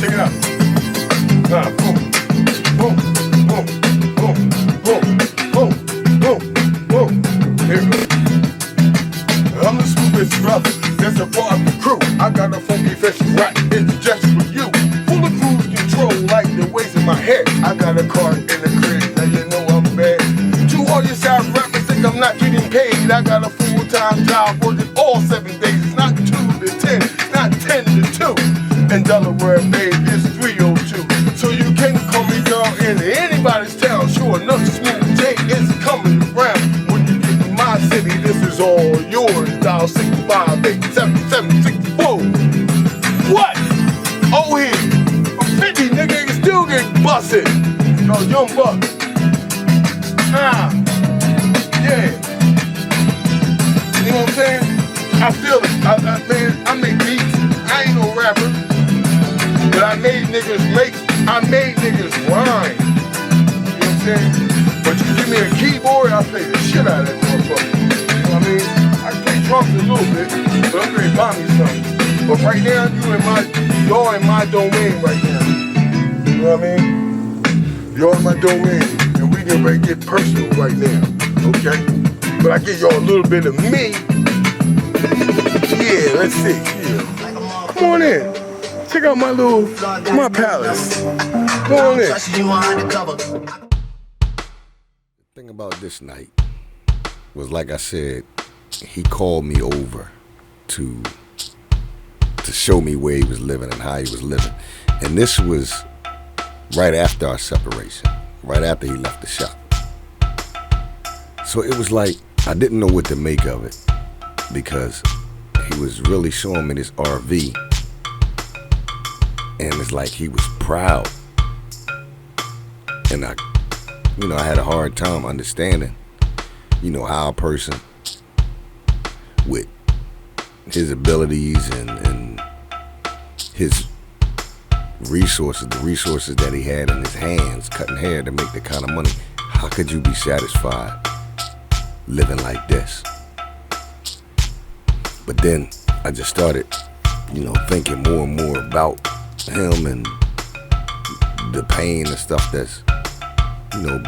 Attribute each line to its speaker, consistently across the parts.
Speaker 1: Check it out. Boom, boom, boom, boom, boom, boom, boom, boom. Here it goes. I'm the smoothest brother. There's a Barbers crew. I got a funky fish right. It's just for you. Full of cruise control like the waves in my head. I got a car in the crib. Now you know I'm bad. To all your side rappers think I'm not getting paid. I got a full-time job working all 7 days. It's not 2 to 10. It's not 10 to 2. In Delaware, babe, it's 302. So you can call me girl in anybody's town. Sure enough, Smooth J is coming around. When you get in my city, this is all yours. Dial 658-7764. What? Oh, here. I'm 50, nigga, you still get busted. No, young buck. Yeah. You know what I'm saying? I feel it. Man, I make beats. I ain't no rapper. But I made niggas rhyme. You know what I'm saying? But you give me a keyboard, I'll play the shit out of that motherfucker. You know what I mean? I can play drums a little bit, but I'm ready to buy me something. But right now, you're in my domain right now. You know what I mean? You're in my domain, and we get ready to get personal right now, okay? But I give y'all a little bit of me. Yeah, let's see. Yeah. Come on in. Check out my palace. Go on in.
Speaker 2: The thing about this night was, like I said, he called me over to show me where he was living and how he was living. And this was right after our separation, right after he left the shop. So it was like, I didn't know what to make of it, because he was really showing me this RV, and it's like he was proud. And I had a hard time understanding, how a person with his abilities and his resources, the resources that he had in his hands, cutting hair to make the kind of money, how could you be satisfied living like this? But then I just started, thinking more and more about him and the pain and stuff that's,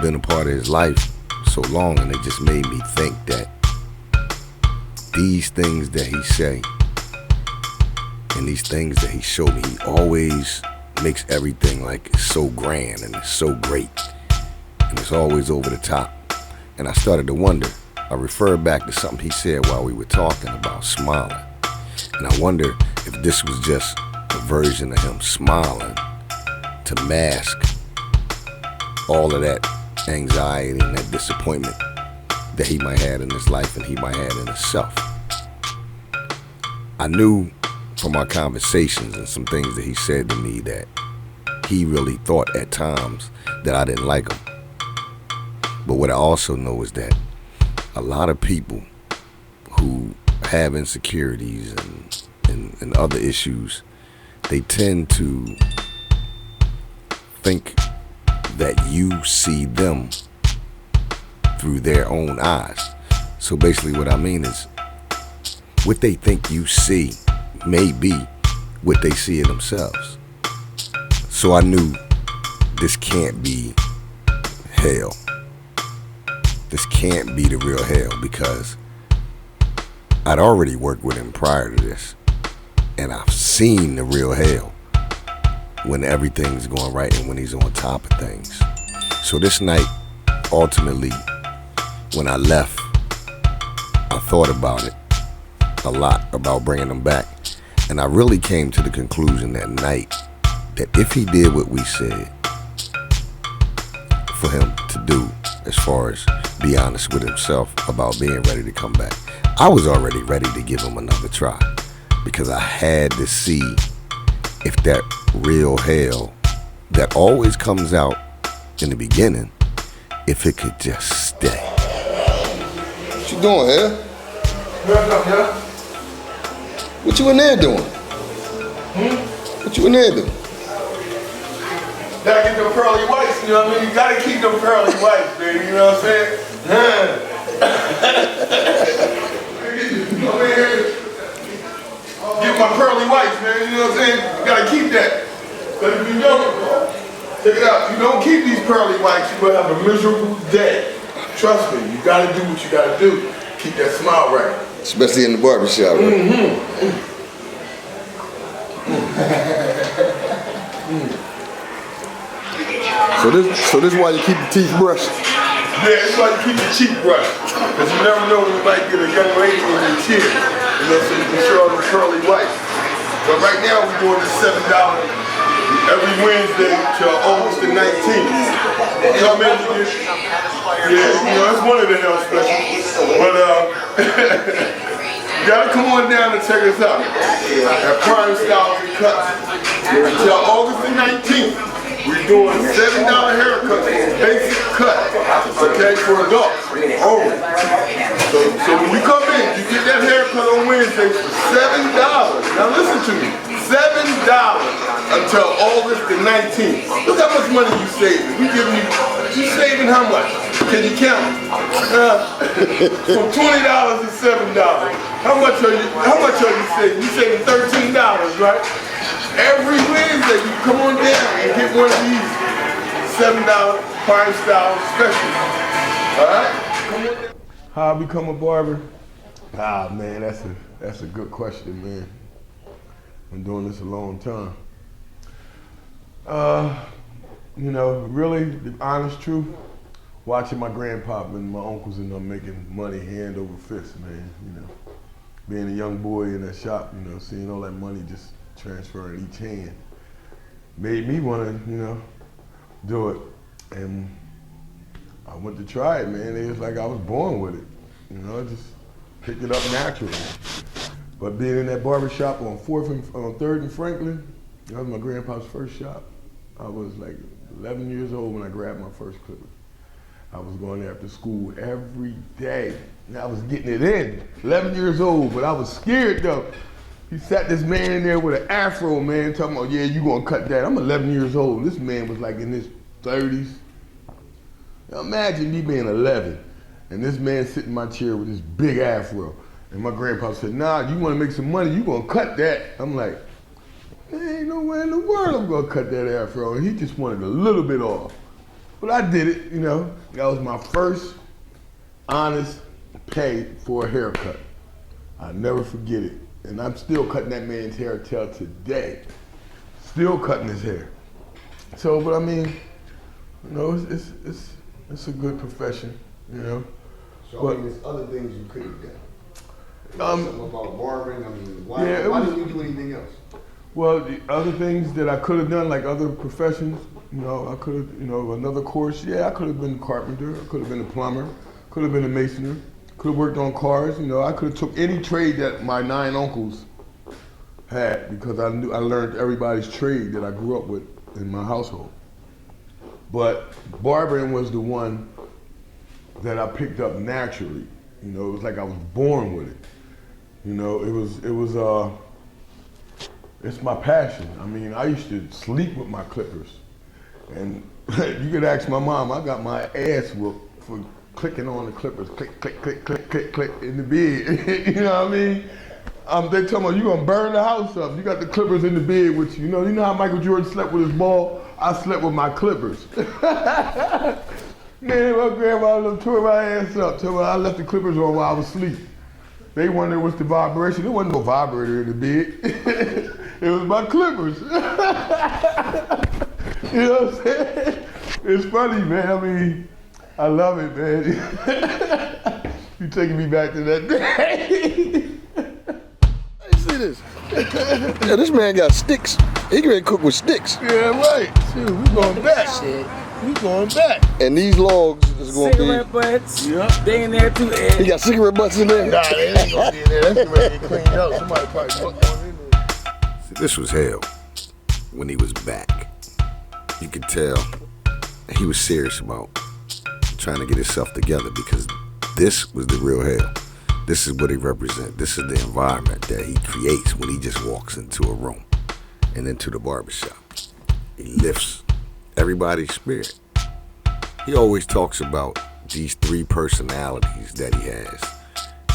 Speaker 2: been a part of his life so long, and it just made me think that these things that he say and these things that he showed me, he always makes everything like it's so grand and it's so great and it's always over the top. And I started to wonder. I referred back to something he said while we were talking about smiling, and I wonder if this was just a version of him smiling to mask all of that anxiety and that disappointment that he might have in his life and he might have in himself. I knew from our conversations and some things that he said to me that he really thought at times that I didn't like him. But what I also know is that a lot of people who have insecurities and other issues, they tend to think that you see them through their own eyes. So basically what I mean is, what they think you see may be what they see in themselves. So I knew this can't be Hale. This can't be the real Hale, because I'd already worked with him prior to this, and I've seen the real Hale when everything's going right and when he's on top of things. So this night, ultimately, when I left, I thought about it a lot, about bringing him back, and I really came to the conclusion that night that if he did what we said for him to do, as far as be honest with himself about being ready to come back, I was already ready to give him another try, because I had to see if that real Hale that always comes out in the beginning, if it could just stay.
Speaker 3: What you doing, Hale? What you in there doing? What you in there doing?
Speaker 1: Gotta get them pearly whites, you know what I mean? You gotta keep them pearly whites, baby, you know what I'm saying? Come in here. Get my pearly whites, man, you know what I'm saying? You gotta keep that. But if you don't, check it out, you don't keep these pearly whites, you will have a miserable day. Trust me, you gotta do what you gotta do. Keep that smile right.
Speaker 3: Especially in the barbershop, right? So this is why you keep the teeth brushed?
Speaker 1: Yeah, that's why you keep your cheek brushed. Because you never know when you might get a young lady in your chair. You know, so you can show them pearly whites. But right now we're doing this $7 every Wednesday till August the 19th. Come in to get, yeah, you know, that's one of the health specials. But you gotta come on down and check us out at Prime Styles and Cuts. Until August the 19th. We're doing $7 haircuts, basic cut, okay, for adults only. So when you come in, you get that haircut on Wednesday for $7. Now listen to me, $7 until August the 19th. Look how much money you saving. You saving how much? Can you count? From $20 to $7. How much are you saving? You saving $13, right? Every Wednesday, you come on down and get one of these $7 Prime Style specials. All right? Come on down. How I become a barber? Ah, man, that's a good question, man. Been doing this a long time. You know, really, the honest truth, watching my grandpa and my uncles and them making money hand over fist, man. You know, being a young boy in that shop, you know, seeing all that money just transferring each hand made me want to, you know, do it. And I went to try it, man. It was like I was born with it. You know, I just picked it up naturally. But being in that barber shop on 3rd and Franklin, that was my grandpa's first shop. I was like 11 years old when I grabbed my first clipper. I was going there after school every day. And I was getting it in, 11 years old, but I was scared though. He sat this man in there with an afro, man, talking about, yeah, you gonna cut that. I'm 11 years old. This man was like in his 30s. Now imagine me being 11, and this man sitting in my chair with this big afro. And my grandpa said, nah, you wanna make some money, you gonna cut that. I'm like, there ain't no way in the world I'm gonna cut that afro. And he just wanted a little bit off. But I did it, you know. That was my first honest pay for a haircut. I'll never forget it. And I'm still cutting that man's hair till today. Still cutting his hair. So, but I mean, you know, it's a good profession, you know.
Speaker 3: So
Speaker 1: but,
Speaker 3: I mean, there's other things you could have done. Something about barbering. I mean, why didn't you do anything else? Well,
Speaker 1: the other things that I could have done, like other professions, you know, I could have, you know, another course. Yeah, I could have been a carpenter. I could have been a plumber. Could have been a masoner. Could have worked on cars, you know. I could have took any trade that my 9 uncles had because I learned everybody's trade that I grew up with in my household. But barbering was the one that I picked up naturally. You know, it was like I was born with it. You know, it's my passion. I mean, I used to sleep with my clippers. And you could ask my mom, I got my ass whooped for clicking on the clippers, click, click, click, click, click, click in the bed. You know what I mean? They tell me, you gonna burn the house up. You got the clippers in the bed with you. You know how Michael Jordan slept with his ball? I slept with my clippers. Man, my grandma tore my ass up. Told me I left the clippers on while I was asleep. They wondered what's the vibration. There wasn't no vibrator in the bed. It was my clippers. You know what I'm saying? It's funny, man. I mean, I love it, man. You're taking me back to that day.
Speaker 3: Hey, see this? Yeah, this man got sticks. He can cook with sticks.
Speaker 1: Yeah, right. Shoot, we going back.
Speaker 4: Shit.
Speaker 1: We going back.
Speaker 3: And these logs is going to be...
Speaker 4: Cigarette butts.
Speaker 1: Yep.
Speaker 4: They in there too, Ed.
Speaker 3: He got cigarette butts in there?
Speaker 1: Nah, they ain't gonna be in there. That's ready to get cleaned up. Somebody probably put one in there.
Speaker 2: See, this was Hale when he was back. You could tell he was serious about trying to get himself together because this was the real Hale. This is what he represents. This is the environment that he creates when he just walks into a room and into the barbershop. He lifts everybody's spirit. He always talks about these 3 personalities that he has.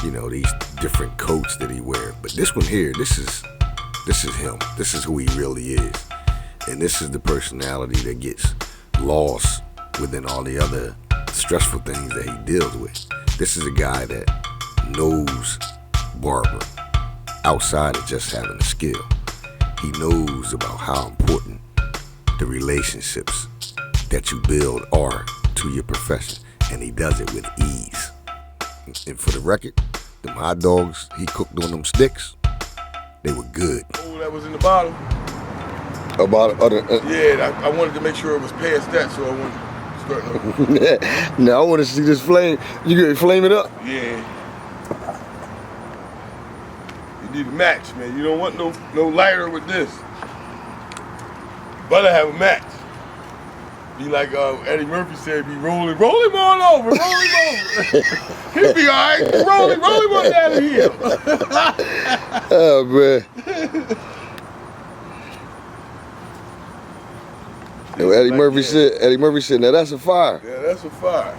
Speaker 2: You know, these different coats that he wears. But this one here, this is him. This is who he really is. And this is the personality that gets lost within all the other stressful things that he deals with. This is a guy that knows Barber outside of just having a skill. He knows about how important the relationships that you build are to your profession, and he does it with ease. And for the record, them hot dogs he cooked on them sticks, they were good.
Speaker 1: Oh, that was in the bottle? Yeah, I wanted to make sure it was past that, so I wanted to start over.
Speaker 3: Now I want to see this flame. You gonna flame it up?
Speaker 1: Yeah. You need a match, man. You don't want no lighter with this. Better have a match. Be like Eddie Murphy said, be roll him on over, roll him over. He'll be all right. Roll him on down the hill.
Speaker 3: Oh man. Eddie Murphy said, now that's a fire.
Speaker 1: Yeah, that's a fire.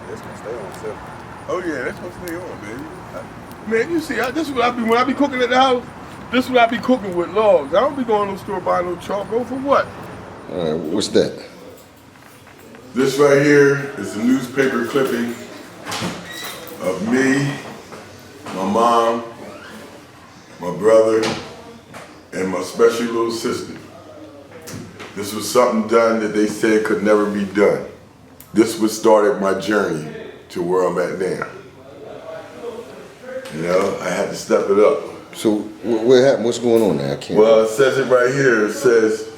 Speaker 1: That's gonna stay on, too. Oh yeah, that's gonna stay on, baby. Man, you see, this is what I be when I be cooking at the house. This is what I be cooking with logs. I don't be going to the store buying no charcoal for what?
Speaker 3: All right, what's that?
Speaker 1: This right here is a newspaper clipping of me, my mom, my brother, and my special little sister. This was something done that they said could never be done. This was started my journey to where I'm at now. You know, I had to step it up.
Speaker 3: So what happened? What's going on there? I can't.
Speaker 1: Well, it says it right here. It says,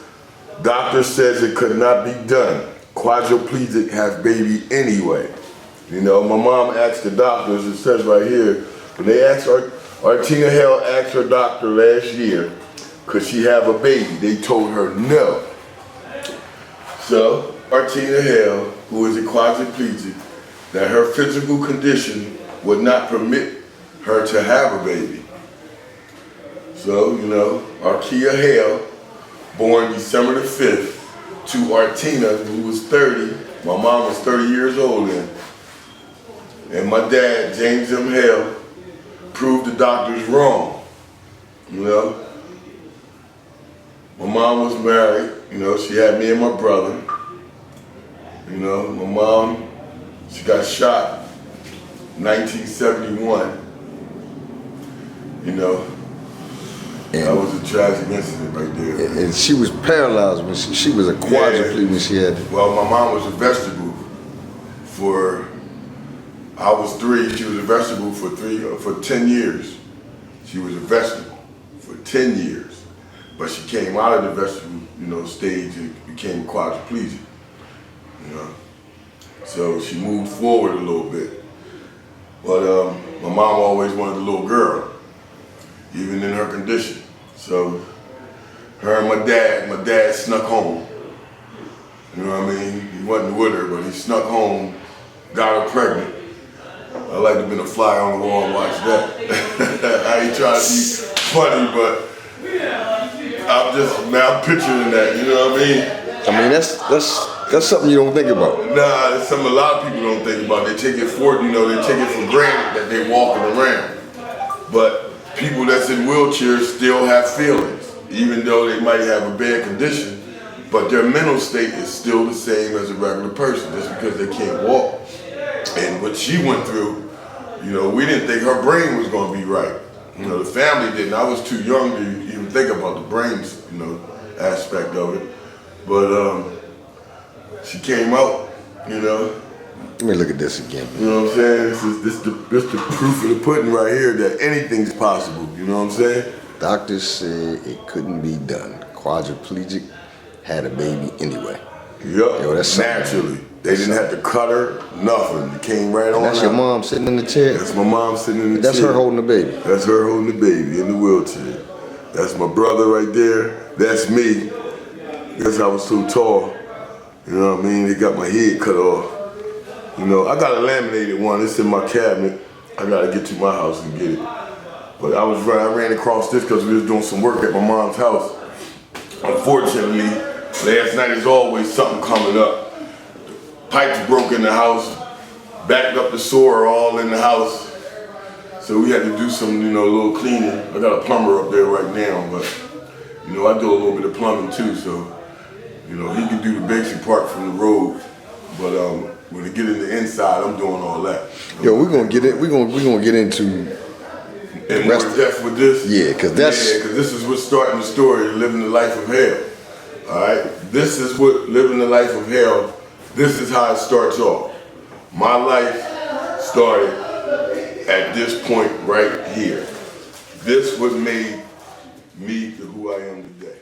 Speaker 1: doctor says it could not be done. Quadriplegic has baby anyway. You know, my mom asked the doctors, it says right here, when they asked Artina Hale asked her doctor last year, could she have a baby? They told her no. So, Artina Hale, who is a quadriplegic, that her physical condition would not permit her to have a baby. So, you know, Arkia Hale, born December the 5th, to Artina, who was 30. My mom was 30 years old then. And my dad, James M. Hale, proved the doctors wrong. You know? My mom was married, you know, she had me and my brother. You know, my mom, she got shot in 1971. You know, that was a tragic incident right there.
Speaker 3: And she was paralyzed when she was a quadriplegic when she had.
Speaker 1: Well, my mom was a vegetable I was 3, she was a vegetable for 10 years. She was a vegetable for 10 years. But she came out of the vegetable, you know, stage and became quadriplegic. You know. So she moved forward a little bit. But my mom always wanted a little girl, even in her condition. So her and my dad snuck home. You know what I mean? He wasn't with her, but he snuck home, got her pregnant. I like to have been a fly on the wall and watch that. I ain't trying to be funny, but I'm picturing that, you know what I mean?
Speaker 3: I mean, that's something you don't think about.
Speaker 1: Nah, it's something a lot of people don't think about. They take it for, you know, they take it for granted that they walking around. But people that's in wheelchairs still have feelings, even though they might have a bad condition, but their mental state is still the same as a regular person, just because they can't walk. And what she went through, you know, we didn't think her brain was gonna be right. You know, the family didn't. I was too young to even think about the brains, you know, aspect of it. But she came out, you know.
Speaker 3: Let me look at this again.
Speaker 1: You know what I'm saying? This the proof of the pudding right here that anything's possible, you know what I'm saying?
Speaker 3: Doctors said it couldn't be done. Quadriplegic had a baby anyway.
Speaker 1: Yup,
Speaker 3: Yo, that's
Speaker 1: naturally. They didn't have to cut her, nothing. It came right on.
Speaker 3: That's your mom sitting in the chair?
Speaker 1: That's my mom sitting in the chair.
Speaker 3: That's her holding the baby?
Speaker 1: That's her holding the baby in the wheelchair. That's my brother right there. That's me. Guess I was so tall. You know what I mean? They got my head cut off. You know, I got a laminated one. It's in my cabinet. I gotta get to my house and get it. But I ran across this because we was doing some work at my mom's house. Unfortunately, last night is always something coming up. Pipes broke in the house, backed up the sewer all in the house. So we had to do some, you know, a little cleaning. I got a plumber up there right now, but you know, I do a little bit of plumbing too. So, you know, he can do the basic part from the road, but when it get in the inside, I'm doing all that.
Speaker 2: Yo, we're gonna get it. We're gonna get into
Speaker 1: and more depth with this.
Speaker 2: Yeah, because
Speaker 1: this is what's starting the story, living the life of Hale. All right, this is what living the life of Hale. This is how it starts off. My life started at this point right here. This what made me to who I am today.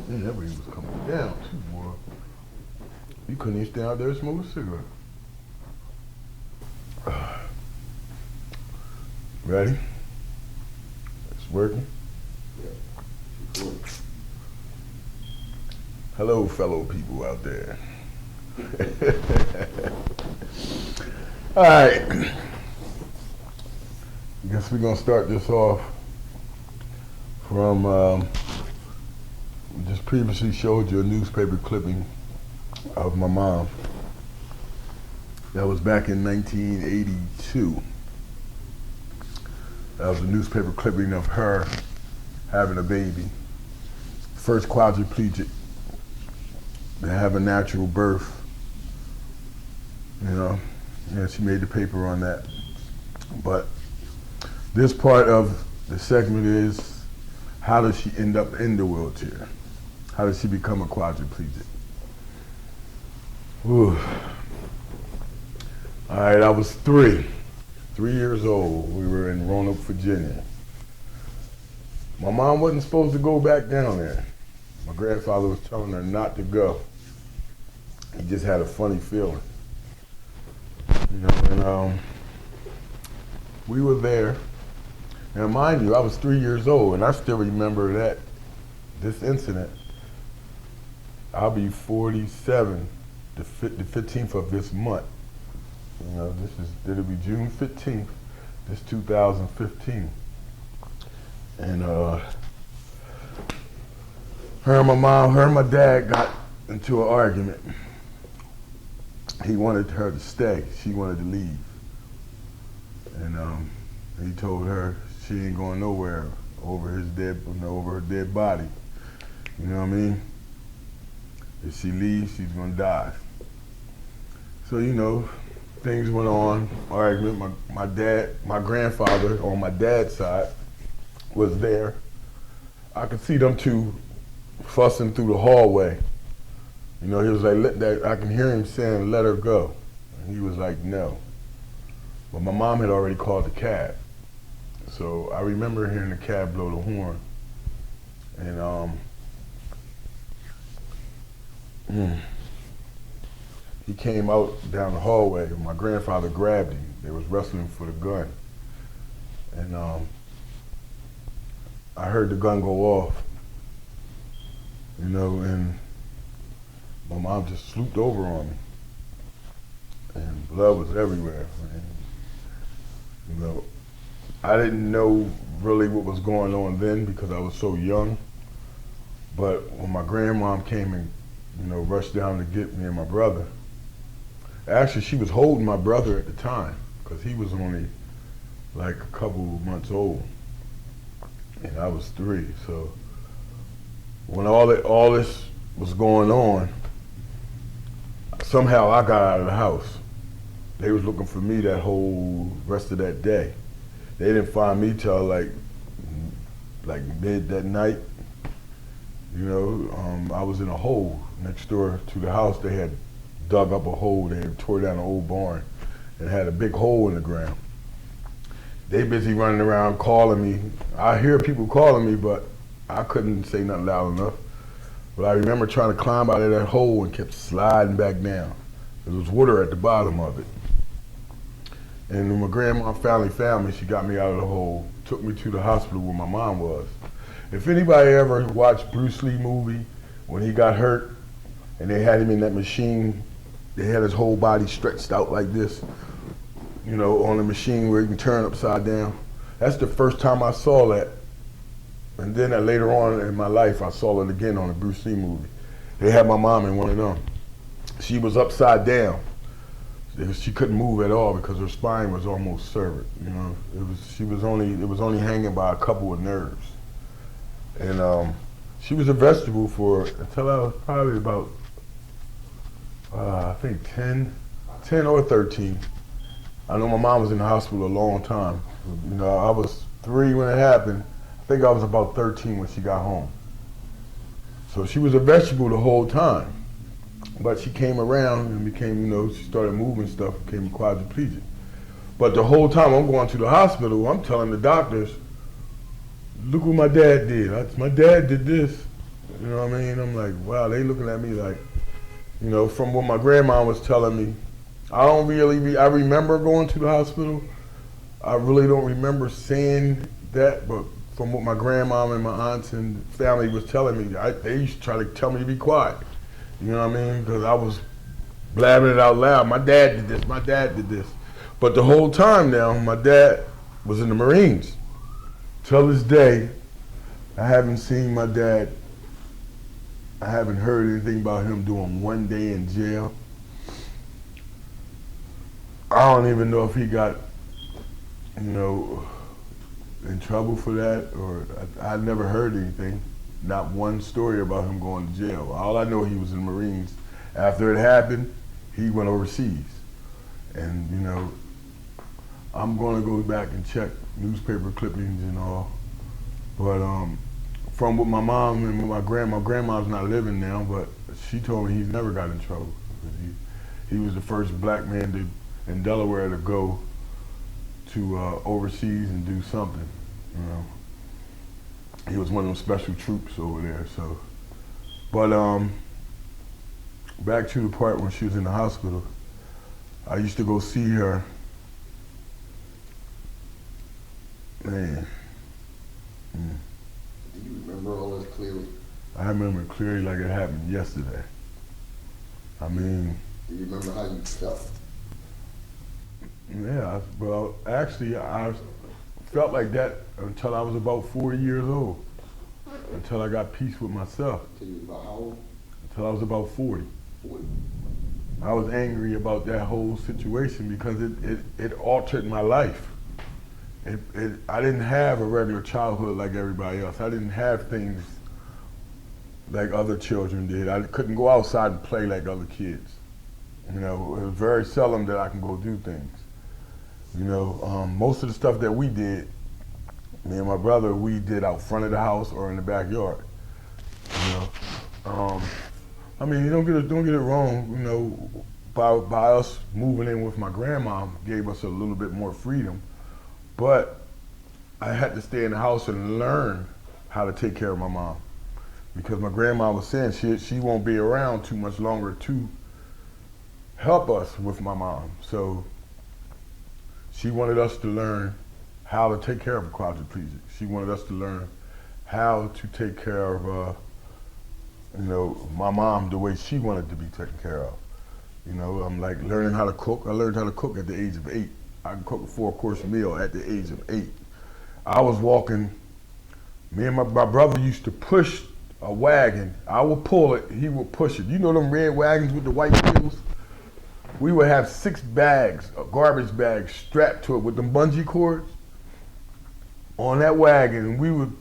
Speaker 3: Man, that rain was coming down too, boy. You couldn't even stand out there and smoke a cigarette. Ready? It's working? Yeah. Hello, fellow people out there. All right. I guess we're gonna start this off from just previously showed you a newspaper clipping of my mom. That was back in 1982. That was a newspaper clipping of her having a baby. First quadriplegic to have a natural birth. You know, yeah, she made the paper on that. But this part of the segment is, how does she end up in the wheelchair? How does she become a quadriplegic? Whew. All right, I was 3 years old. We were in Roanoke, Virginia. My mom wasn't supposed to go back down there. My grandfather was telling her not to go. He just had a funny feeling. You know, and we were there. Now mind you, I was 3 years old, and I still remember this incident. I'll be 47 the 15th of this month. You know, it'll be June 15th, this 2015. And her and my dad got into an argument. He wanted her to stay, she wanted to leave. And he told her she ain't going nowhere over her dead body. You know what I mean? If she leaves, she's gonna die. So, you know, things went on, argument. My grandfather on my dad's side was there. I could see them two fussing through the hallway. You know, he was like, I can hear him saying, let her go. And he was like, no. But my mom had already called the cab. So I remember hearing the cab blow the horn. And he came out down the hallway. My grandfather grabbed him. They was wrestling for the gun. And I heard the gun go off. You know, and my mom just swooped over on me. And blood was everywhere. And, you know, I didn't know really what was going on then because I was so young. But when my grandmom came and, you know, rushed down to get me and my brother, actually she was holding my brother at the time because he was only like a couple months old and I was 3. So when all this was going on, somehow I got out of the house. They was looking for me that whole rest of that day. They didn't find me till like mid that night. You know, I was in a hole next door to the house. They had dug up a hole. They had tore down an old barn and had a big hole in the ground. They busy running around calling me. I hear people calling me, but I couldn't say nothing loud enough. But I remember trying to climb out of that hole and kept sliding back down. There was water at the bottom of it. And when my grandma finally found me, she got me out of the hole, took me to the hospital where my mom was. If anybody ever watched Bruce Lee movie, when he got hurt and they had him in that machine, they had his whole body stretched out like this, you know, on the machine where he can turn upside down. That's the first time I saw that. And then later on in my life, I saw it again on a Bruce Lee movie. They had my mom in one of them. She was upside down. She couldn't move at all because her spine was almost severed. You know, it was only hanging by a couple of nerves. And she was a vegetable until I was probably about I think 10 or 13. I know my mom was in the hospital a long time. You know, I was 3 when it happened. I think I was about 13 when she got home. So she was a vegetable the whole time. But she came around and became, you know, she started moving stuff, became quadriplegic. But the whole time I'm going to the hospital, I'm telling the doctors, look what my dad did. My dad did this. You know what I mean? I'm like, wow, they looking at me like, you know, from what my grandma was telling me. I remember going to the hospital. I really don't remember saying that, but from what my grandma and my aunts and family was telling me, they used to try to tell me to be quiet. You know what I mean? Because I was blabbing it out loud. My dad did this, my dad did this. But the whole time now, my dad was in the Marines. Till this day, I haven't seen my dad. I haven't heard anything about him doing 1 day in jail. I don't even know if he got, you know, in trouble for that, or I never heard anything. Not one story about him going to jail. All I know, he was in the Marines. After it happened, he went overseas. And, you know, I'm going to go back and check newspaper clippings and all. But from what my mom and my grandma's not living now, but she told me he's never got in trouble. He was the first black man in Delaware to go to overseas and do something, you know. He was one of them special troops over there, so. But back to the part when she was in the hospital, I used to go see her. Man.
Speaker 2: Do you remember all this clearly?
Speaker 3: I remember it clearly like it happened yesterday. I mean.
Speaker 2: Do you remember how you felt?
Speaker 3: Yeah, well, actually, I felt like that until I was about 40 years old, until I got peace with myself.
Speaker 2: Until you was about how old?
Speaker 3: Until I was about 40.
Speaker 2: 40.
Speaker 3: I was angry about that whole situation because it altered my life. I didn't have a regular childhood like everybody else. I didn't have things like other children did. I couldn't go outside and play like other kids. You know, it was very seldom that I can go do things. You know, most of the stuff that we did, me and my brother, we did out front of the house or in the backyard. You know, I mean, don't get it wrong. You know, by us moving in with my grandma gave us a little bit more freedom, but I had to stay in the house and learn how to take care of my mom, because my grandma was saying she won't be around too much longer to help us with my mom. So she wanted us to learn how to take care of a quadriplegic. She wanted us to learn how to take care of, you know, my mom the way she wanted to be taken care of. You know, I'm like learning how to cook. I learned how to cook at the age of 8. I can cook a 4-course meal at the age of 8. I was walking, me and my brother used to push a wagon. I would pull it, he would push it. You know them red wagons with the white wheels? We would have 6 bags, garbage bags, strapped to it with them bungee cords on that wagon. And we would,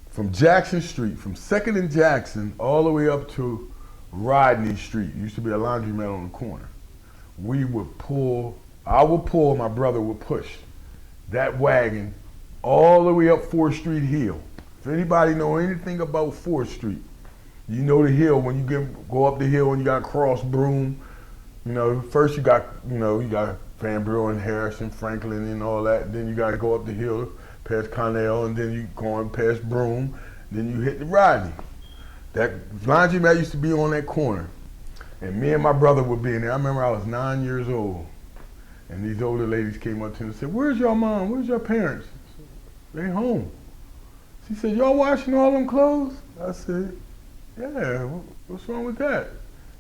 Speaker 3: from Jackson Street, from 2nd and Jackson, all the way up to Rodney Street. Used to be a laundromat on the corner. We would pull, I would pull, my brother would push that wagon all the way up 4th Street Hill. If anybody know anything about 4th Street, you know the hill, when you go up the hill and you got cross Broome. You know, first you got Van Buren, Harrison, Franklin, and all that. Then you got to go up the hill past Connell, and then you going past Broome. Then you hit the Rodney. That laundromat used to be on that corner, and me and my brother would be in there. I remember I was 9 years old, and these older ladies came up to me and said, "Where's your mom? Where's your parents?" "They home." She said, "Y'all washing all them clothes?" I said, "Yeah, what's wrong with that?"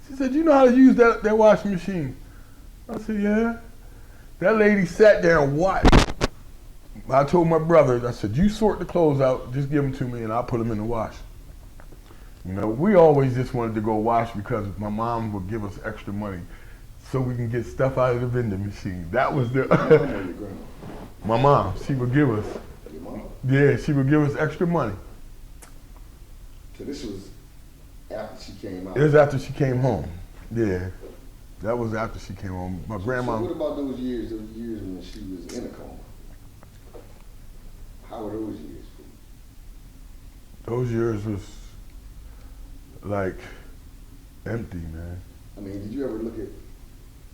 Speaker 3: She said, "You know how to use that washing machine?" I said, "Yeah." That lady sat there and watched I told my brother, I said, you sort the clothes out, just give them to me and I'll put them in the wash. You know, we always just wanted to go wash because my mom would give us extra money so we can get stuff out of the vending machine. That was the, my mom, she would give us,
Speaker 2: Your mom?
Speaker 3: yeah, she would give us extra money.
Speaker 2: So this was after she came out?
Speaker 3: It was after she came home, yeah. That was after she came home. My grandma.
Speaker 2: So what about those years when she was in a coma? How were those years for you?
Speaker 3: Those years was like empty, man.
Speaker 2: I mean, did you ever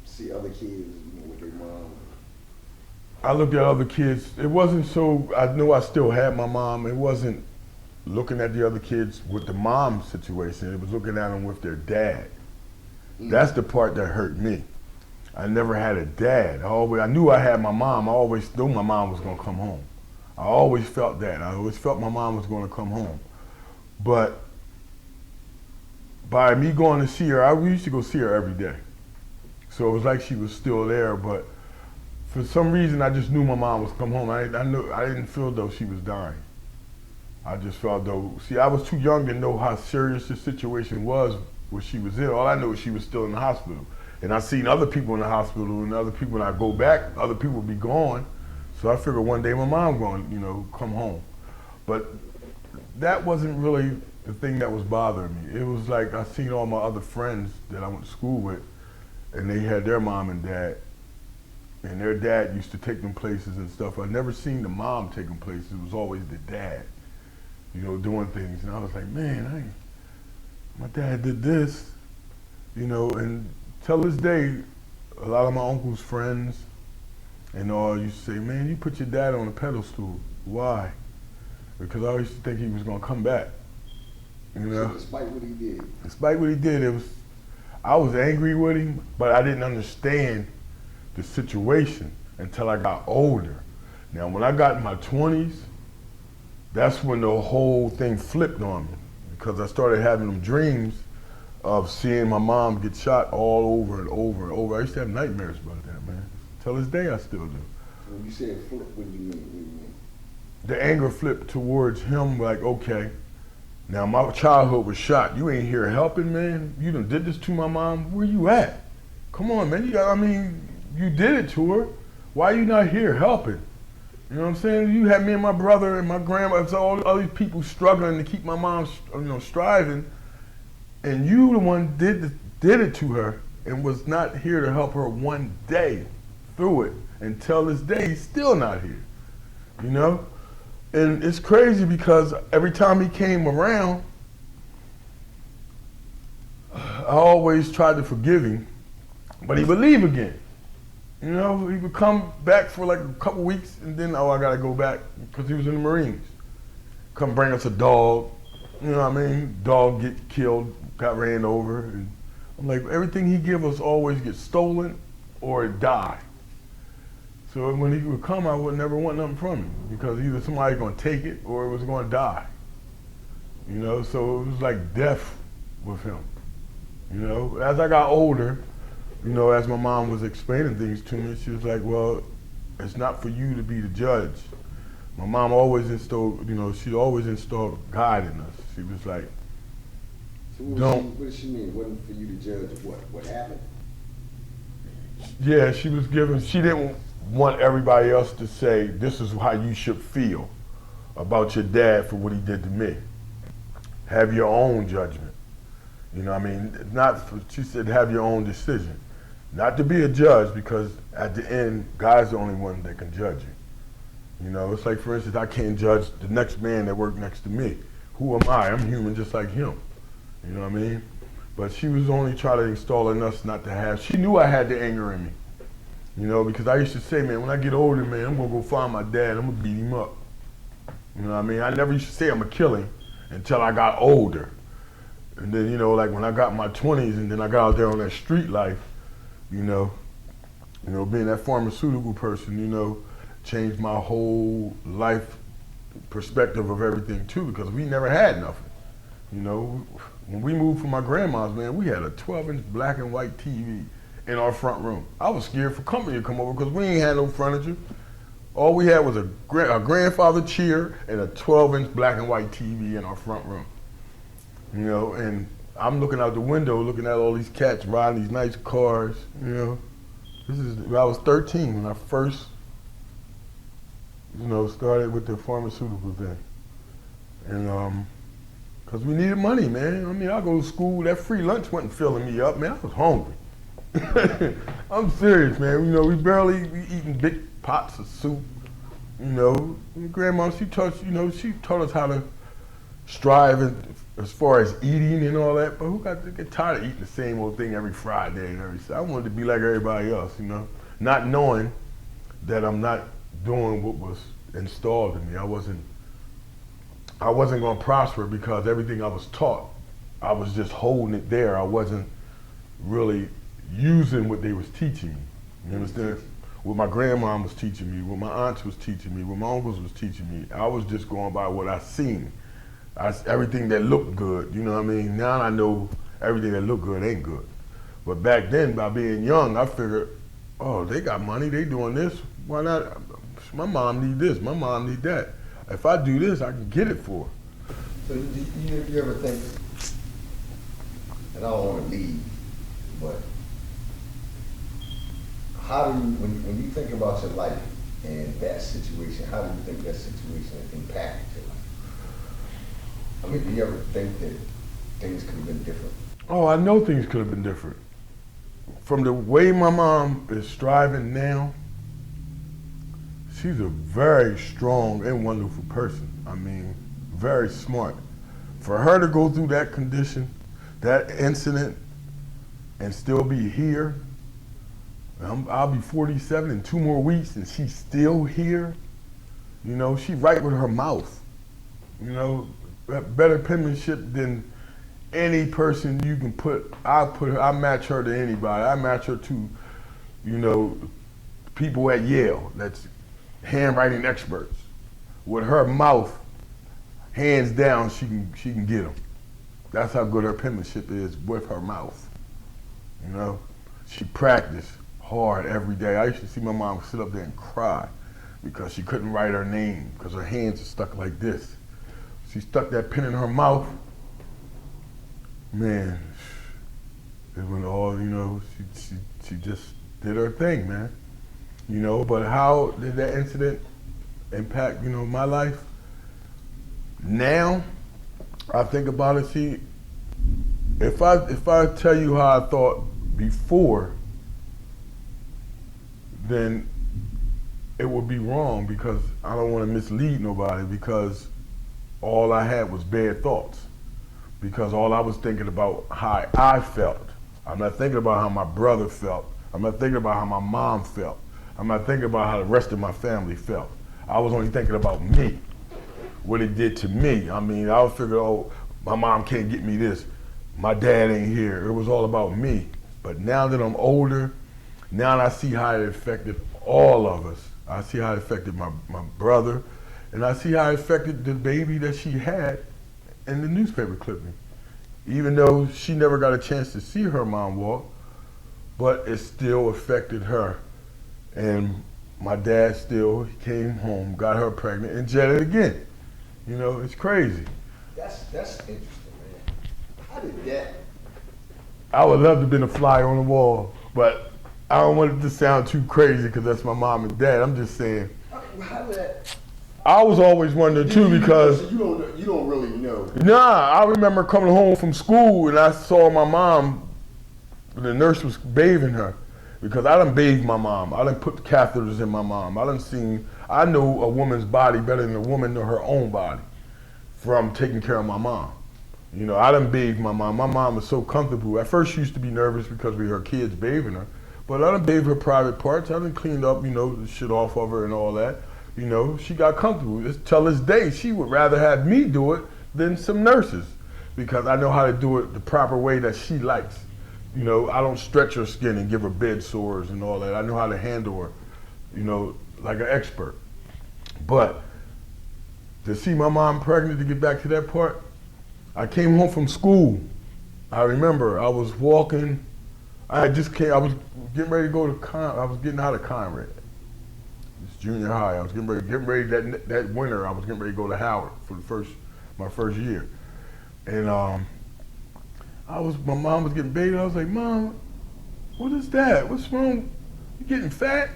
Speaker 2: see other kids, with their mom?
Speaker 3: I looked at other kids. It wasn't so, I knew I still had my mom. It wasn't looking at the other kids with the mom situation. It was looking at them with their dad. That's the part that hurt me. I never had a dad. I knew I had my mom. I always knew my mom was gonna come home. I always felt that. I always felt my mom was gonna come home. But by me going to see her, we used to go see her every day. So it was like she was still there, but for some reason I just knew my mom was come home. I didn't feel though she was dying. I just felt though, see, I was too young to know how serious the situation was where she was in. All I knew was she was still in the hospital. And I seen other people in the hospital and other people, when I go back, other people would be gone. So I figured one day my mom going, come home. But that wasn't really the thing that was bothering me. It was like I seen all my other friends that I went to school with, and they had their mom and dad. And their dad used to take them places and stuff. I never seen the mom take them places. It was always the dad, doing things. And I was like, man, my dad did this, and till this day, a lot of my uncle's friends and all used to say, man, you put your dad on a pedestal. Why? Because I used to think he was gonna come back,
Speaker 2: So despite what he did?
Speaker 3: Despite what he did, I was angry with him, but I didn't understand the situation until I got older. Now, when I got in my 20s, that's when the whole thing flipped on me. Because I started having them dreams of seeing my mom get shot all over and over and over. I used to have nightmares about that, man. Till this day, I still do.
Speaker 2: So when you said flip, what do you mean?
Speaker 3: The anger flipped towards him, like, okay, now my childhood was shot. You ain't here helping, man. You done did this to my mom. Where you at? Come on, man. You did it to her. Why you not here helping? You know what I'm saying? You had me and my brother and my grandma, so all these people struggling to keep my mom, striving, and you the one did it to her and was not here to help her one day through it. Until this day, he's still not here, And it's crazy because every time he came around, I always tried to forgive him, but he would leave again. He would come back for like a couple weeks and then, I gotta go back because he was in the Marines. Come bring us a dog, Dog get killed, got ran over. And I'm like, everything he give us always gets stolen or die. So when he would come, I would never want nothing from him because either somebody's gonna take it or it was gonna die. So it was like death with him. As I got older, as my mom was explaining things to me, she was like, well, it's not for you to be the judge. My mom always instilled, she always installed God in us. She was like,
Speaker 2: so what did she mean? It wasn't for you to judge what happened?
Speaker 3: Yeah, she didn't want everybody else to say, this is how you should feel about your dad for what he did to me. Have your own judgment. She said, have your own decision. Not to be a judge, because at the end, God's the only one that can judge you. It's like, for instance, I can't judge the next man that worked next to me. Who am I? I'm human just like him. You know what I mean? But she was only trying to install in us not to have, she knew I had the anger in me. Because I used to say, man, when I get older, man, I'm gonna go find my dad, I'm gonna beat him up. You know what I mean? I never used to say I'm gonna kill him until I got older. And then, like when I got in my 20s and then I got out there on that street life, being that pharmaceutical person, changed my whole life perspective of everything too, because we never had nothing. When we moved from my grandma's, man, we had a 12-inch black and white TV in our front room. I was scared for company to come over because we ain't had no furniture. All we had was a grandfather chair and a 12-inch black and white TV in our front room. You know, and I'm looking out the window, looking at all these cats riding these nice cars. You know, I was 13 when I first, you know, started with the pharmaceutical thing, and cause we needed money, man. I mean, I go to school, that free lunch wasn't filling me up, man. I was hungry. I'm serious, man. You know, we eating big pots of soup. You know, Grandma, she taught us how to strive as far as eating and all that. But who got to get tired of eating the same old thing every Friday and every Saturday? I wanted to be like everybody else, you know, not knowing that I'm not doing what was installed in me. I wasn't going to prosper because everything I was taught, I was just holding it there. I wasn't really using what they was teaching me. You understand? What my grandma was teaching me, what my aunts was teaching me, what my uncles was teaching me. I was just going by what I seen. Everything that looked good, you know what I mean? Now I know everything that looked good ain't good. But back then, by being young, I figured, oh, they got money, they doing this. Why not? My mom need this, my mom need that. If I do this, I can get it for her.
Speaker 2: So you ever think, and I don't want to leave, but how do you, when you think about your life and that situation, how do you think that situation impacted your life? I mean, do you ever think that things could have been different?
Speaker 3: Oh, I know things could have been different. From the way my mom is striving now, she's a very strong and wonderful person. I mean, very smart. For her to go through that condition, that incident, and still be here, I'll be 47 in 2 more weeks and she's still here. You know, she right with her mouth. You know, better penmanship than any person you can put. I match her to anybody. I match her to, you know, people at Yale, that's handwriting experts. With her mouth, hands down, she can get them. That's how good her penmanship is with her mouth. You know, she practiced hard every day. I used to see my mom sit up there and cry because she couldn't write her name because her hands are stuck like this. She stuck that pen in her mouth. Man, it went all, you know, she just did her thing, man. You know, but how did that incident impact, you know, my life? Now, I think about it, see, if I tell you how I thought before, then it would be wrong because I don't want to mislead nobody because all I had was bad thoughts. Because all I was thinking about how I felt. I'm not thinking about how my brother felt. I'm not thinking about how my mom felt. I'm not thinking about how the rest of my family felt. I was only thinking about me, what it did to me. I mean, I was figuring, oh, my mom can't get me this. My dad ain't here. It was all about me. But now that I'm older, now I see how it affected all of us. I see how it affected my brother, and I see how it affected the baby that she had in the newspaper clipping. Even though she never got a chance to see her mom walk, but it still affected her. And my dad still came home, got her pregnant, and jetted again. You know, it's crazy.
Speaker 2: That's interesting, man. How did that?
Speaker 3: I would love to have been a fly on the wall, but I don't want it to sound too crazy because that's my mom and dad. I'm just saying.
Speaker 2: How did that?
Speaker 3: I was always wondering too because
Speaker 2: you don't really know.
Speaker 3: Nah, I remember coming home from school and I saw my mom. The nurse was bathing her because I done bathed my mom. I done put catheters in my mom. I know a woman's body better than a woman know her own body from taking care of my mom. You know, I done bathed my mom. My mom was so comfortable. At first she used to be nervous because we her kids bathing her, but I done bathed her private parts. I done cleaned up, you know, the shit off of her and all that. You know, she got comfortable. Till this day, she would rather have me do it than some nurses because I know how to do it the proper way that she likes. You know, I don't stretch her skin and give her bed sores and all that. I know how to handle her, you know, like an expert. But to see my mom pregnant, to get back to that part, I came home from school. I remember I was walking. I was getting ready to go to I was getting out of Conrad. It's junior high. I was getting ready that winter. I was getting ready to go to Howard for my first year, and my mom was getting bathed. I was like, Mom, what is that? What's wrong? You getting fat?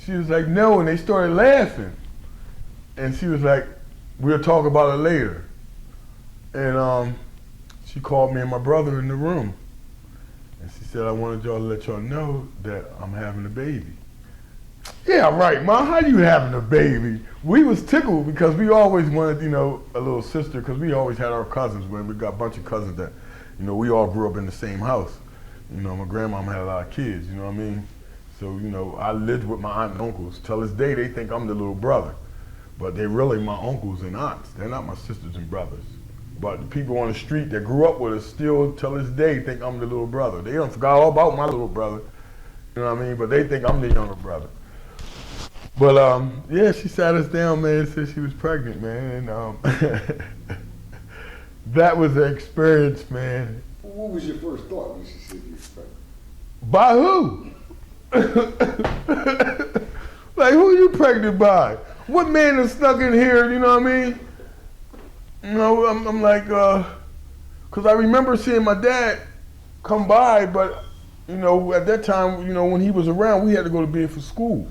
Speaker 3: She was like, no, and they started laughing, and she was like, we'll talk about it later, and she called me and my brother in the room, and she said, I wanted y'all to let y'all know that I'm having a baby. Yeah, right, Mom, how you having a baby? We was tickled because we always wanted, a little sister, because we always had our cousins, man. We got a bunch of cousins that, we all grew up in the same house. My grandmama had a lot of kids, you know what I mean? So, I lived with my aunt and uncles. Till this day, they think I'm the little brother. But they're really my uncles and aunts. They're not my sisters and brothers. But the people on the street that grew up with us still, till this day, think I'm the little brother. They don't forgot all about my little brother, you know what I mean? But they think I'm the younger brother. But yeah, she sat us down, man, and said she was pregnant, man. And that was an experience, man.
Speaker 2: What was your first thought when she said you was pregnant?
Speaker 3: By who? Like, who you pregnant by? What man has snuck in here, you know what I mean? I'm like, because I remember seeing my dad come by, but, at that time, when he was around, we had to go to bed for school.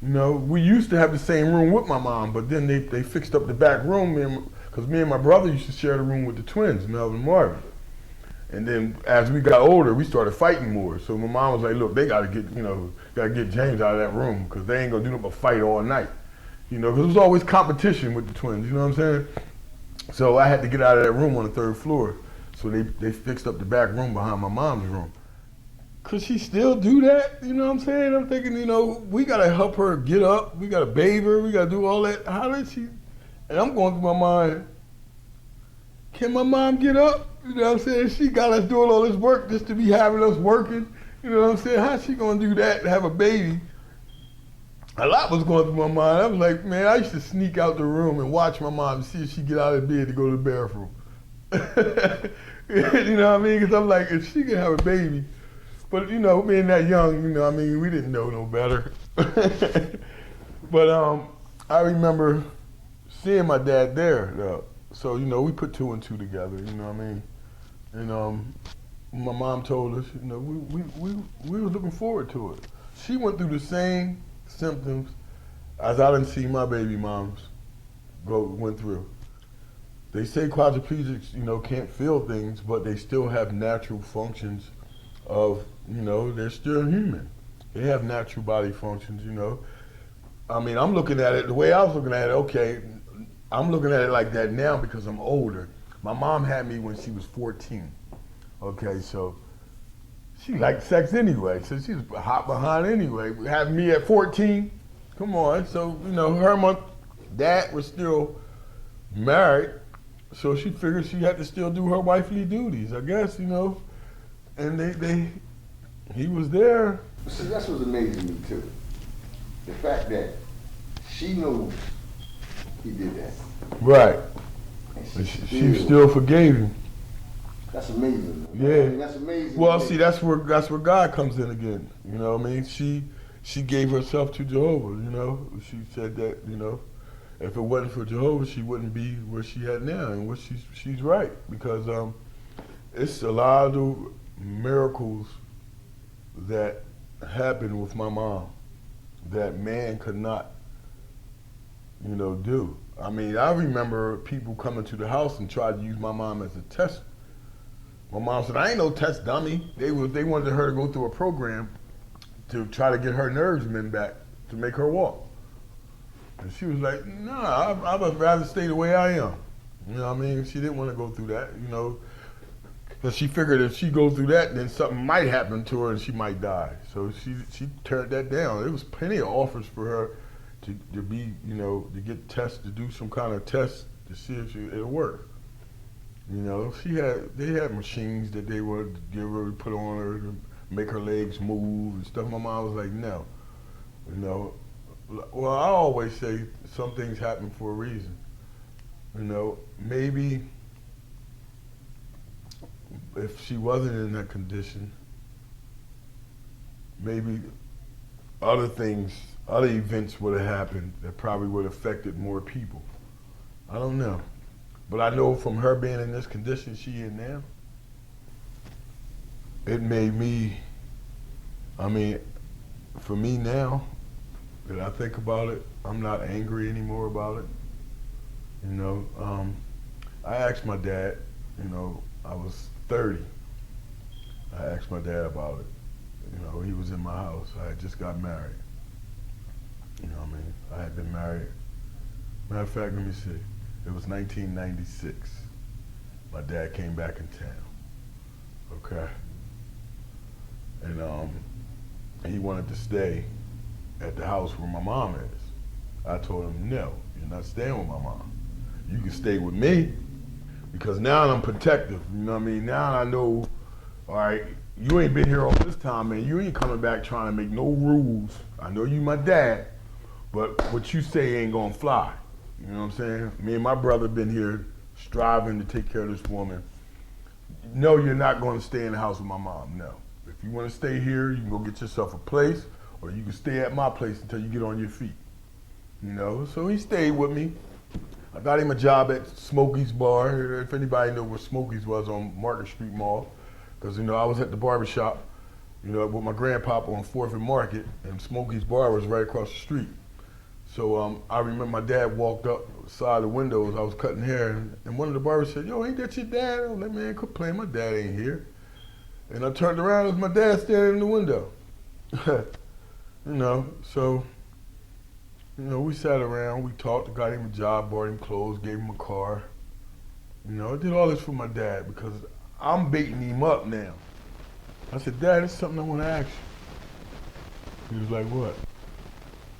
Speaker 3: We used to have the same room with my mom, but then they fixed up the back room, because me and my brother used to share the room with the twins, Melvin and Marvin. And then as we got older, we started fighting more. So my mom was like, look, they gotta get James out of that room, because they ain't gonna do nothing but fight all night. Because there was always competition with the twins, you know what I'm saying? So I had to get out of that room on the 3rd floor. So they fixed up the back room behind my mom's room. Could she still do that? You know what I'm saying? I'm thinking, we gotta help her get up. We gotta bathe her. We gotta do all that. How did she? And I'm going through my mind, can my mom get up? You know what I'm saying? She got us doing all this work just to be having us working. You know what I'm saying? How's she gonna do that and have a baby? A lot was going through my mind. I was like, man, I used to sneak out the room and watch my mom and see if she get out of bed to go to the bathroom. You know what I mean? Because I'm like, if she can have a baby, but being that young, we didn't know no better. But I remember seeing my dad there, though. So, we put 2 and 2 together, you know what I mean? And my mom told us, we were looking forward to it. She went through the same symptoms as I didn't see my baby moms went through. They say quadriplegics, can't feel things, but they still have natural functions of, they're still human. They have natural body functions, I mean, I'm looking at it, the way I was looking at it, okay, I'm looking at it like that now because I'm older. My mom had me when she was 14. Okay, so she liked sex anyway, so she was hot behind anyway. Having me at 14, come on. So, her and my dad were still married, so she figured she had to still do her wifely duties, I guess, and he was there.
Speaker 2: See, that's what's amazing to me too. The fact that she knows he did that.
Speaker 3: Right. And she still forgave him.
Speaker 2: That's amazing.
Speaker 3: Yeah.
Speaker 2: I mean, that's amazing.
Speaker 3: Well, see, that's where God comes in again. You know what I mean? She gave herself to Jehovah, She said that, if it wasn't for Jehovah, she wouldn't be where she had now, and she's right, because it's a lot of the miracles that happened with my mom that man could not, do. I mean, I remember people coming to the house and tried to use my mom as a test. My mom said, I ain't no test dummy. They wanted her to go through a program to try to get her nerves back to make her walk. And she was like, nah, I would rather stay the way I am. You know what I mean? She didn't want to go through that, Because she figured if she goes through that, then something might happen to her and she might die. So she turned that down. There was plenty of offers for her to be, to get tests, to do some kind of test to see if it'll work. They had machines that they would give her, put on her to make her legs move and stuff. My mom was like, no. Well, I always say some things happen for a reason. Maybe if she wasn't in that condition, maybe other things, other events would have happened that probably would have affected more people. I don't know. But I know from her being in this condition she in now, it made me, I mean, for me now, that I think about it, I'm not angry anymore about it. You know, I asked my dad, you know, I was 30. I asked my dad about it. You know, he was in my house. I had just got married. You know what I mean? I had been married. Matter of fact, let me see. It was 1996. My dad came back in town. Okay? And he wanted to stay at the house where my mom is. I told him, no, you're not staying with my mom. You can stay with me because now I'm protective. You know what I mean? Now I know, all right, you ain't been here all this time, man. You ain't coming back trying to make no rules. I know you my dad, but what you say ain't gonna fly. You know what I'm saying? Me and my brother been here striving to take care of this woman. No, you're not gonna stay in the house with my mom, no. If you wanna stay here, you can go get yourself a place, or you can stay at my place until you get on your feet. You know, so he stayed with me. I got him a job at Smokey's Bar. If anybody know where Smokey's was on Market Street Mall, because, you know, I was at the barber shop, you know, with my grandpapa on 4th and Market, and Smokey's Bar was right across the street. So I remember my dad walked up side of the window as I was cutting hair, and one of the barbers said, yo, ain't that your dad? I was like, man, quit playing, my dad ain't here. And I turned around, it was my dad standing in the window. You know, so, you know, we sat around, we talked, got him a job, bought him clothes, gave him a car. You know, I did all this for my dad because I'm baiting him up now. I said, Dad, there's something I want to ask you. He was like, what?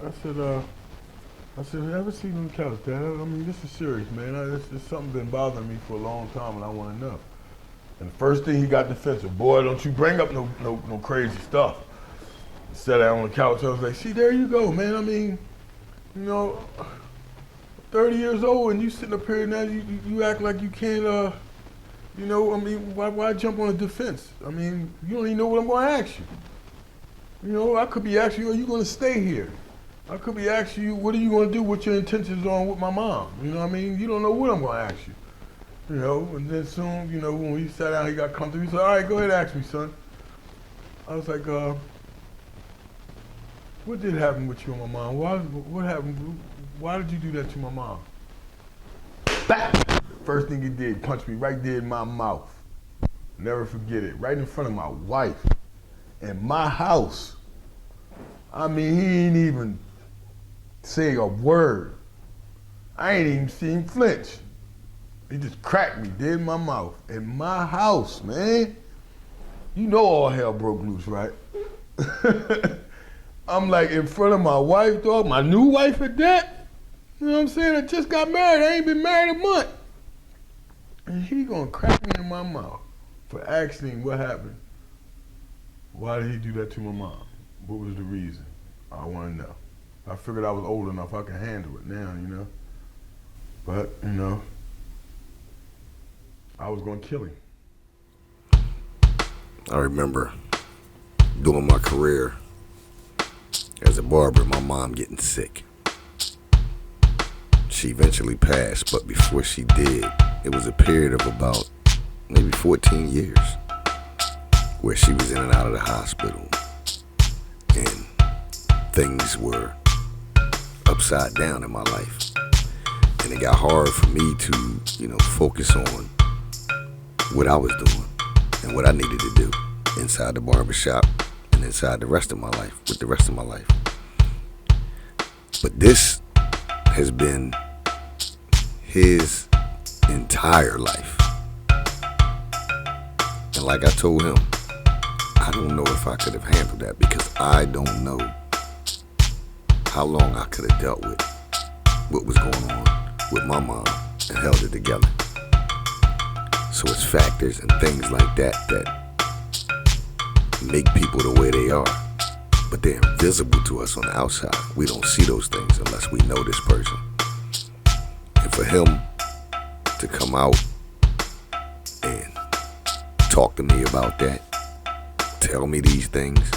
Speaker 3: I said, have a seat on the couch, Dad. I mean, this is serious, man. This something been bothering me for a long time, and I want to know. And the first thing he got defensive, boy, don't you bring up no crazy stuff. Sat down on the couch. I was like, see, there you go, man. I mean, you know, 30 years old, and you sitting up here now, you act like you can't, you know, I mean, why jump on the defense? I mean, you don't even know what I'm going to ask you. You know, I could be asking you, are you going to stay here? I could be asking you, what are you going to do with your intentions on with my mom? You know what I mean? You don't know what I'm going to ask you. You know, and then soon, you know, when we sat down, he got comfortable. He said, all right, go ahead and ask me, son. I was like, what did happen with you and my mom? What happened? Why did you do that to my mom? Bap! First thing he did, punched me right there in my mouth. Never forget it. Right in front of my wife. In my house. I mean, he ain't even say a word. I ain't even seen him flinch. He just cracked me dead in my mouth. In my house, man. You know all hell broke loose, right? I'm like in front of my wife, dog, my new wife at that. You know what I'm saying? I just got married. I ain't been married a month. And he gonna crack me in my mouth for asking what happened. Why did he do that to my mom? What was the reason? I want to know. I figured I was old enough I can handle it now, you know. But, you know, I was gonna kill him.
Speaker 2: I remember during my career as a barber, my mom getting sick. She eventually passed, but before she did, it was a period of about maybe 14 years where she was in and out of the hospital, and things were upside down in my life. And it got hard for me to, you know, focus on what I was doing and what I needed to do inside the barbershop and inside the rest of my life, with the rest of my life. But this has been his entire life. And like I told him, I don't know if I could have handled that because I don't know how long I could have dealt with what was going on with my mom and held it together. So it's factors and things like that that make people the way they are, but they're invisible to us on the outside. We don't see those things unless we know this person. And for him to come out and talk to me about that, tell me these things,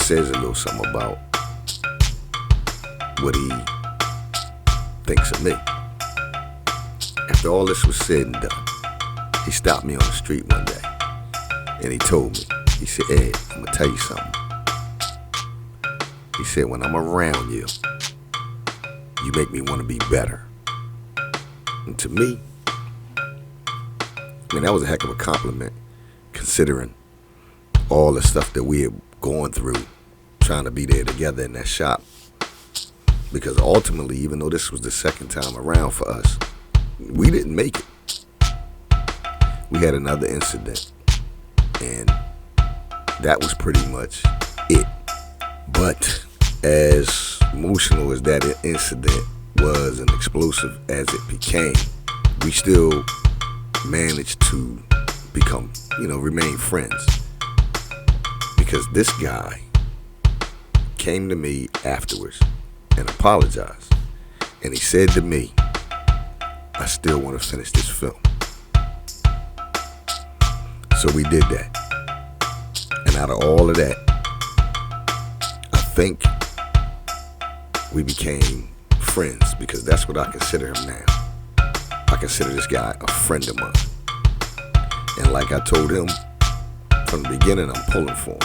Speaker 2: says a little something about what he thinks of me. After all this was said and done, he stopped me on the street one day and he told me, he said, Ed, I'm gonna tell you something. He said, when I'm around you, you make me want to be better. And to me, I mean, that was a heck of a compliment considering all the stuff that we had gone through trying to be there together in that shop. Because ultimately, even though this was the second time around for us, we didn't make it. We had another incident, and that was pretty much it. But as emotional as that incident was and explosive as it became, we still managed to become, remain friends. Because this guy came to me afterwards and apologized. And he said to me, I still want to finish this film. So we did that. And out of all of that, I think we became friends, because that's what I consider him now. I consider this guy a friend of mine. And like I told him from the beginning, I'm pulling for him.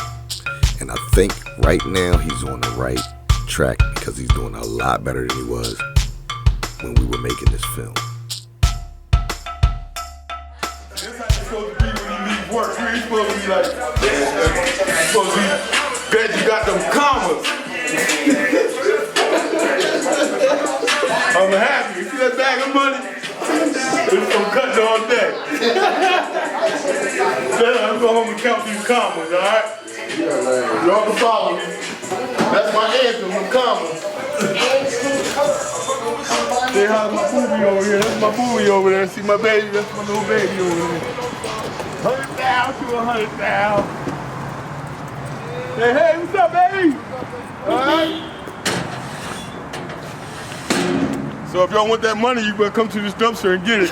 Speaker 2: And I think right now he's on the right track, because he's doing a lot better than he was when we were making this film.
Speaker 1: This how it's supposed to be when you leave work. You ain't supposed to be like, you're supposed to be, glad you got them commas. I'm happy. You see that bag of money? It's from cutting all day. I'm going home and count these commas, all right? Y'all can follow me. That's my anthem, them commas. Say hi to my booby over here. That's my booby over there. See my baby? That's my little baby over there. 100,000 to 100,000. Say, hey, what's up, baby? All right? So if y'all want that money, you better come to this dumpster and get it.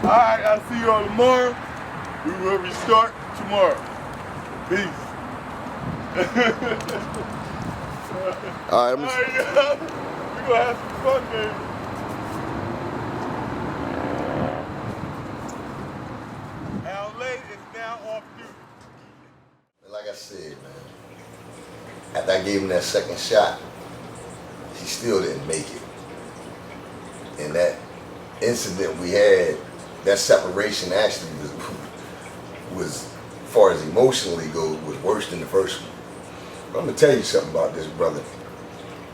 Speaker 1: All right, I'll see you all tomorrow. We will restart tomorrow. Peace.
Speaker 2: All right,
Speaker 1: we're gonna have some fun, baby. Hale is now off duty.
Speaker 2: like I said, man, after I gave him that second shot, he still didn't make it. And that incident we had, that separation actually was as far as emotionally goes, was worse than the first one. But I'm gonna tell you something about this brother.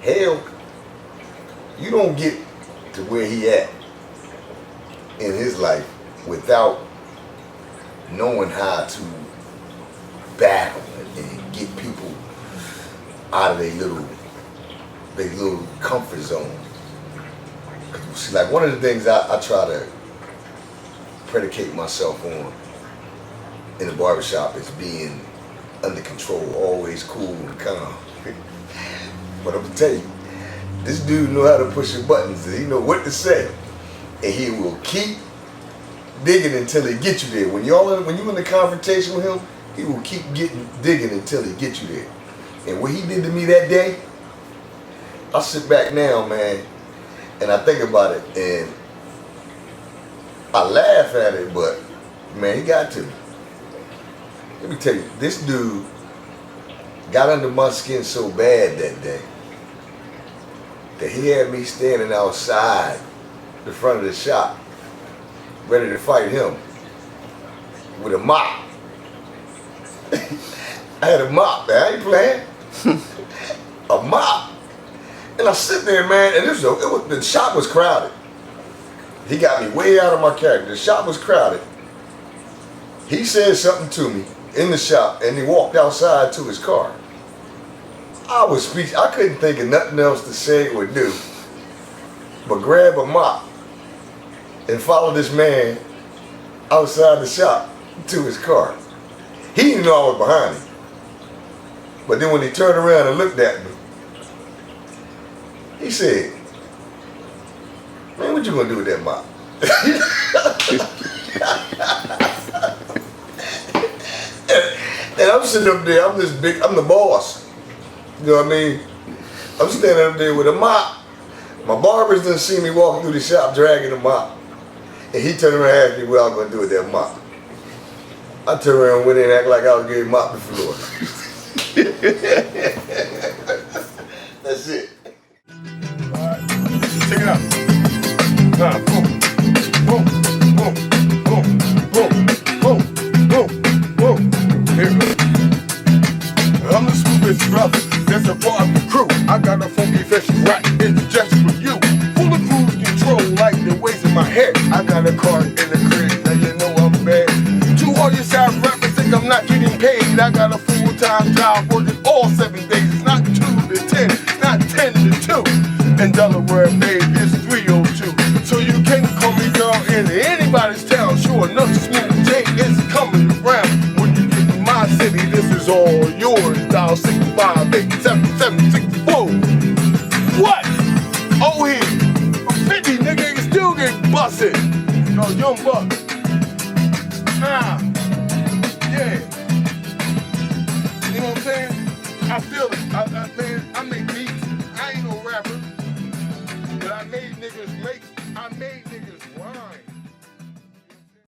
Speaker 2: Hale, you don't get to where he at in his life without knowing how to battle and get people out of their little comfort zone. See, like one of the things I try to predicate myself on in the barbershop is being under control, always cool and calm. But I'm gonna tell you, this dude know how to push the buttons and he know what to say. And he will keep digging until he gets you there. When you're in the confrontation with him, he will keep digging until he gets you there. And what he did to me that day, I sit back now, man, and I think about it, and I laugh at it, but man, he got to me. Let me tell you, this dude got under my skin so bad that day that he had me standing outside the front of the shop, ready to fight him with a mop. I had a mop, man. I ain't playing. A mop. And I sit there, man, and the shop was crowded. He got me way out of my character. The shop was crowded. He said something to me in the shop, and he walked outside to his car. I was speechless. I couldn't think of nothing else to say or do but grab a mop and follow this man outside the shop to his car. He didn't know I was behind him. But then when he turned around and looked at me, he said, "Man, what you gonna do with that mop?"
Speaker 1: And I'm sitting up there, I'm this big, I'm the boss. You know what I mean? I'm standing up there with a mop. My barbers didn't see me walking through the shop dragging a mop. And he turned around and asked me what I was going to do with that mop. I turned around and went in and acted like I was getting mop the floor. That's it.
Speaker 3: Alright, check it out. Boom, boom, boom, boom, boom, boom, boom, boom. Here we go. I'm the smoothest brother, that's a part of the crew. I got a funky fresh right indigestion for you. Full of cruise control like the waves in my head. I got a car in the crib, now you know I'm bad. To all your side rappers think I'm not getting paid. I got a full-time job working all 7 days. It's not 2 to 10, it's not 10 to 2. In Delaware, babe, it's 302. So you can call me girl in anybody's town. Sure enough, Smooth J is coming around. When you get to my city, this is all yours. Dial 65 877 64. What? Oh, here. I'm 50, nigga, you still get busted. No, young buck. Yeah. You know what I'm saying? I feel it. Man.